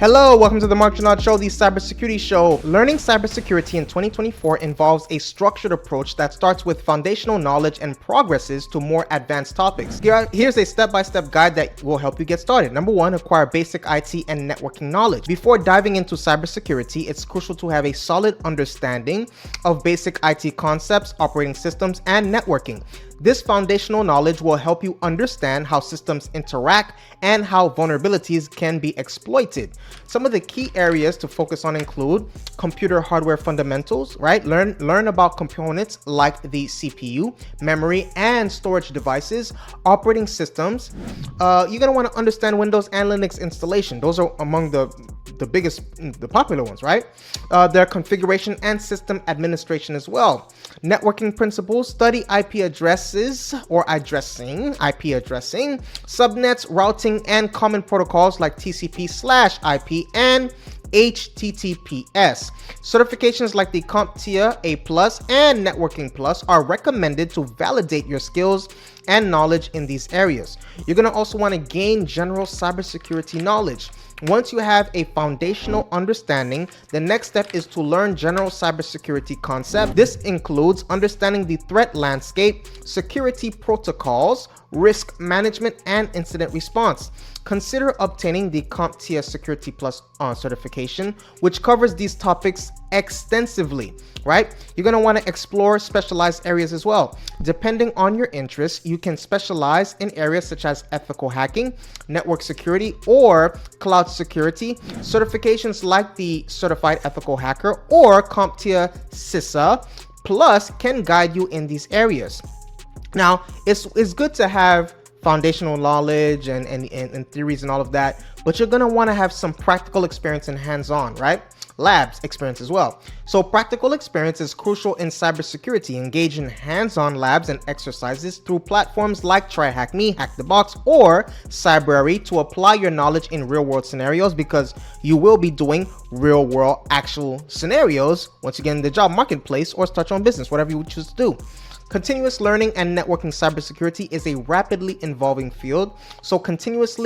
Hello, welcome to the Mark Janard Show, the cybersecurity show. Learning cybersecurity in 2024 involves a structured approach that starts with foundational knowledge and progresses to more advanced topics. Here's a step-by-step guide that will help you get started. Number one, acquire basic IT and networking knowledge. Before diving into cybersecurity, it's crucial to have a solid understanding of basic IT concepts, operating systems, and networking. This foundational knowledge will help you understand how systems interact and how vulnerabilities can be exploited. Some of the key areas to focus on include computer hardware fundamentals, right? Learn about components like the CPU, memory, and storage devices, operating systems. You're going to want to understand Windows and Linux installation. Those are among the popular ones, right? Their configuration and system administration as well. Networking principles, study IP addresses or addressing, IP addressing, subnets, routing, and common protocols like TCP/IP and HTTPS. Certifications like the CompTIA A+ and Networking Plus are recommended to validate your skills and knowledge in these areas. You're going to also want to gain general cybersecurity knowledge. Once you have a foundational understanding, the next step is to learn general cybersecurity concepts. This includes understanding the threat landscape, security protocols, risk management, and incident response. Consider obtaining the CompTIA Security Plus certification, which covers these topics extensively, right? You're going to want to explore specialized areas as well. Depending on your interests, you can specialize in areas such as ethical hacking, network security, or cloud security. Certifications like the Certified Ethical Hacker or CompTIA CISA Plus can guide you in these areas. Now, it's good to have foundational knowledge and theories and all of that, but you're going to want to have some practical experience and hands-on, right? Labs experience as well. So practical experience is crucial in cybersecurity. Engage in hands-on labs and exercises through platforms like TryHackMe, Hack the Box, or Cybrary to apply your knowledge in real-world scenarios, because you will be doing real-world actual scenarios once you get in the job marketplace or start your own business, whatever you choose to do. Continuous learning and networking cybersecurity is a rapidly evolving field, so continuous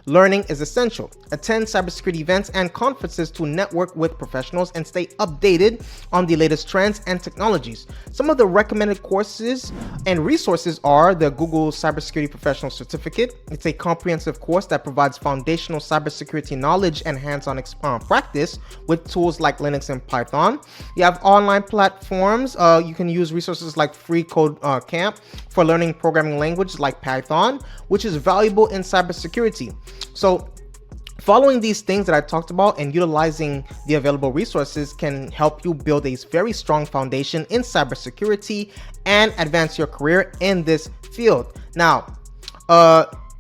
learning is essential. Attend cybersecurity events and conferences to network with professionals and stay updated on the latest trends and technologies. Some of the recommended courses and resources are the Google Cybersecurity Professional Certificate. It's a comprehensive course that provides foundational cybersecurity knowledge and hands-on practice with tools like Linux and Python. You have online platforms. You can use resources like Free Code Camp for learning programming language like Python, which is valuable in cybersecurity. So following these things that I talked about and utilizing the available resources can help you build a very strong foundation in cybersecurity and advance your career in this field. Now,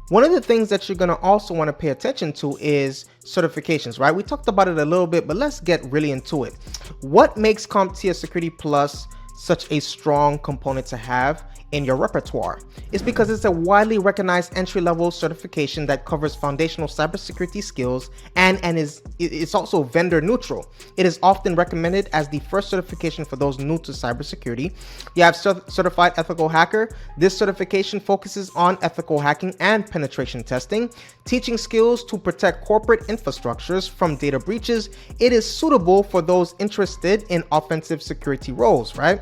one of the things that you're going to also want to pay attention to is certifications, right? We talked about it a little bit, but let's get really into it. What makes CompTIA Security Plus such a strong component to have in your repertoire? It's because it's a widely recognized entry-level certification that covers foundational cybersecurity skills and it's also vendor neutral. It is often recommended as the first certification for those new to cybersecurity. You have Certified Ethical Hacker. This certification focuses on ethical hacking and penetration testing, teaching skills to protect corporate infrastructures from data breaches. It is suitable for those interested in offensive security roles, right?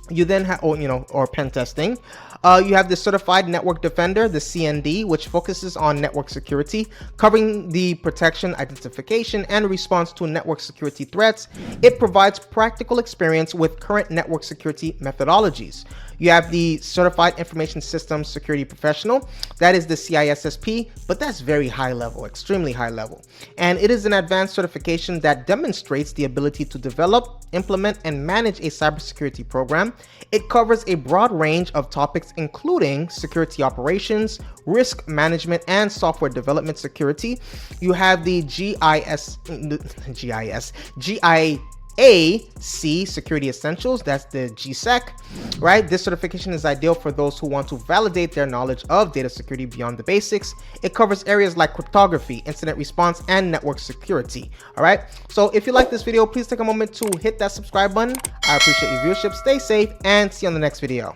You then have, or pen testing. You have the Certified Network Defender, the CND, which focuses on network security, covering the protection, identification, and response to network security threats. It provides practical experience with current network security methodologies. You have the Certified Information Systems Security Professional. That is the CISSP, but that's very high level, extremely high level. And it is an advanced certification that demonstrates the ability to develop, implement, and manage a cybersecurity program. It covers a broad range of topics, including security operations, risk management, and software development security. You have the GIAC Security Essentials, that's the GSEC, right? This certification is ideal for those who want to validate their knowledge of data security beyond the basics. It covers areas like cryptography, incident response, and network security. All right, so if you like this video, please take a moment to hit that subscribe button. I appreciate your viewership. Stay safe and see you on the next video.